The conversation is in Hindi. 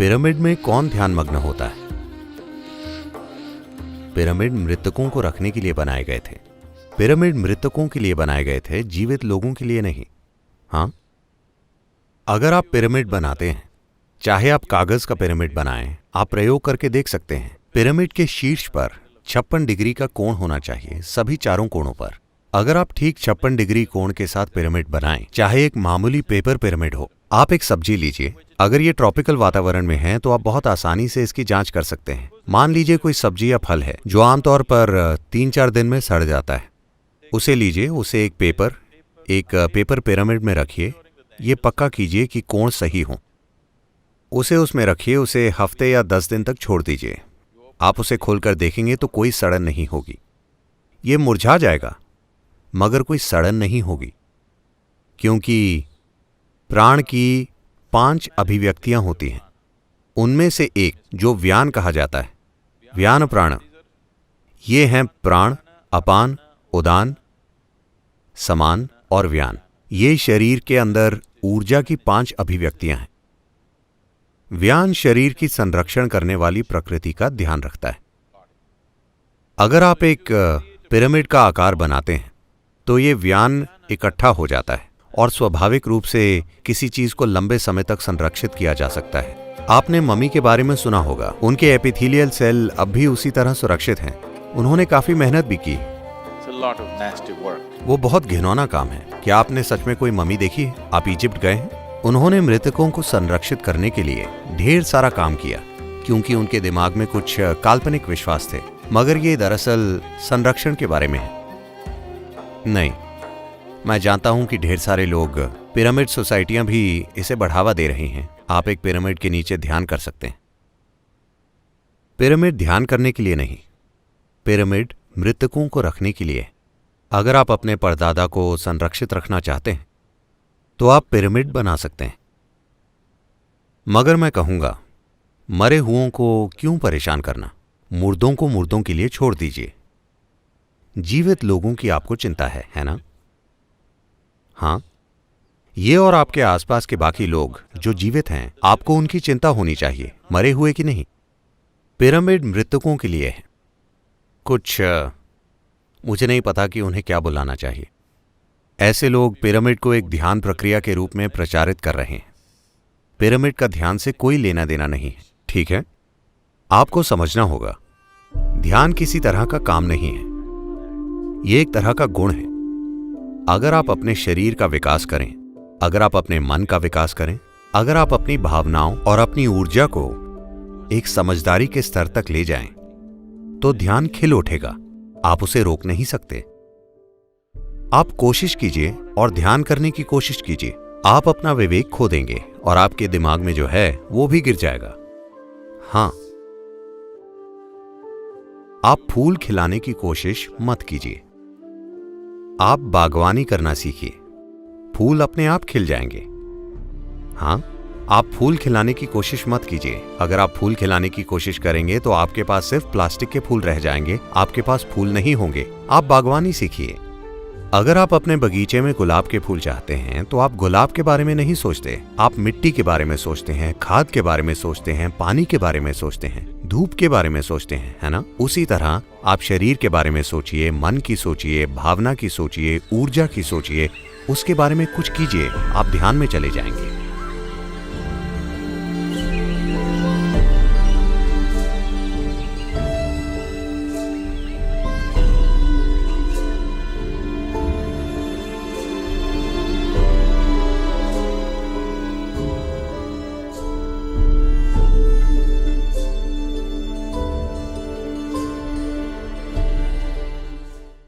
पिरामिड में कौन ध्यानमग्न होता है? पिरामिड मृतकों को रखने के लिए बनाए गए थे। पिरामिड मृतकों के लिए बनाए गए थे, जीवित लोगों के लिए नहीं। हाँ, अगर आप पिरामिड बनाते हैं, चाहे आप कागज का पिरामिड बनाएं, आप प्रयोग करके देख सकते हैं। पिरामिड के शीर्ष पर 56 डिग्री का कोण होना चाहिए, सभी चारों कोणों पर। अगर आप ठीक 56 डिग्री कोण के साथ पिरामिड बनाएं, चाहे एक मामूली पेपर पिरामिड हो। आप एक सब्जी लीजिए, अगर ये ट्रॉपिकल वातावरण में है तो आप बहुत आसानी से इसकी जांच कर सकते हैं। मान लीजिए कोई सब्जी या फल है जो आमतौर पर 3-4 दिन में सड़ जाता है। उसे लीजिए, उसे एक पेपर पिरामिड में रखिए। ये पक्का कीजिए कि कोण सही हो। उसे उसमें रखिए, उसे हफ्ते या 10 दिन तक छोड़ दीजिए। आप उसे खोलकर देखेंगे तो कोई सड़न नहीं होगी। ये मुरझा जाएगा मगर कोई सड़न नहीं होगी, क्योंकि प्राण की 5 अभिव्यक्तियां होती हैं। उनमें से एक जो व्यान कहा जाता है, व्यान प्राण, ये हैं प्राण, अपान, उदान, समान और व्यान। ये शरीर के अंदर ऊर्जा की 5 अभिव्यक्तियां हैं। व्यान शरीर की संरक्षण करने वाली प्रकृति का ध्यान रखता है। अगर आप एक पिरामिड का आकार बनाते हैं तो ये व्यान इकट्ठा हो जाता है और स्वाभाविक रूप से किसी चीज को लंबे समय तक संरक्षित किया जा सकता है। आपने मम्मी के बारे में सुना होगा, उनके एपिथेलियल सेल अब भी उसी तरह सुरक्षित हैं। उन्होंने काफी मेहनत भी की। वो बहुत घिनौना काम है। क्या आपने सच में कोई मम्मी देखी है? आप इजिप्ट गए हैं? उन्होंने मृतकों को संरक्षित करने के लिए ढेर सारा काम किया, क्योंकि उनके दिमाग में कुछ काल्पनिक विश्वास थे, मगर ये दरअसल संरक्षण के बारे में है। नहीं, मैं जानता हूं कि ढेर सारे लोग, पिरामिड सोसाइटियां भी इसे बढ़ावा दे रही हैं। आप एक पिरामिड के नीचे ध्यान कर सकते हैं। पिरामिड ध्यान करने के लिए नहीं, पिरामिड मृतकों को रखने के लिए। अगर आप अपने परदादा को संरक्षित रखना चाहते हैं तो आप पिरामिड बना सकते हैं, मगर मैं कहूंगा, मरे हुओं को क्यों परेशान करना? मुर्दों को मुर्दों के लिए छोड़ दीजिए। जीवित लोगों की आपको चिंता है ना? हाँ, ये और आपके आसपास के बाकी लोग जो जीवित हैं, आपको उनकी चिंता होनी चाहिए, मरे हुए की नहीं। पिरामिड मृतकों के लिए है। कुछ मुझे नहीं पता कि उन्हें क्या बुलाना चाहिए। ऐसे लोग पिरामिड को एक ध्यान प्रक्रिया के रूप में प्रचारित कर रहे हैं। पिरामिड का ध्यान से कोई लेना देना नहीं है, ठीक है? आपको समझना होगा, ध्यान किसी तरह का काम नहीं है, यह एक तरह का गुण है। अगर आप अपने शरीर का विकास करें, अगर आप अपने मन का विकास करें, अगर आप अपनी भावनाओं और अपनी ऊर्जा को एक समझदारी के स्तर तक ले जाएं, तो ध्यान खिल उठेगा। आप उसे रोक नहीं सकते। आप कोशिश कीजिए और ध्यान करने की कोशिश कीजिए। आप अपना विवेक खो देंगे और आपके दिमाग में जो है वो भी गिर जाएगा। हां, आप फूल खिलाने की कोशिश मत कीजिए। आप बागवानी करना सीखिए, फूल अपने आप खिल जाएंगे। हां, आप फूल खिलाने की कोशिश मत कीजिए। अगर आप फूल खिलाने की कोशिश करेंगे तो आपके पास सिर्फ प्लास्टिक के फूल रह जाएंगे, आपके पास फूल नहीं होंगे। आप बागवानी सीखिए। अगर आप अपने बगीचे में गुलाब के फूल चाहते हैं तो आप गुलाब के बारे में नहीं सोचते, आप मिट्टी के बारे में सोचते हैं, खाद के बारे में सोचते हैं, पानी के बारे में सोचते हैं, धूप के बारे में सोचते हैं, है ना? उसी तरह आप शरीर के बारे में सोचिए, मन की सोचिए, भावना की सोचिए, ऊर्जा की सोचिए, उसके बारे में कुछ कीजिए। आप ध्यान में चले जाएंगे।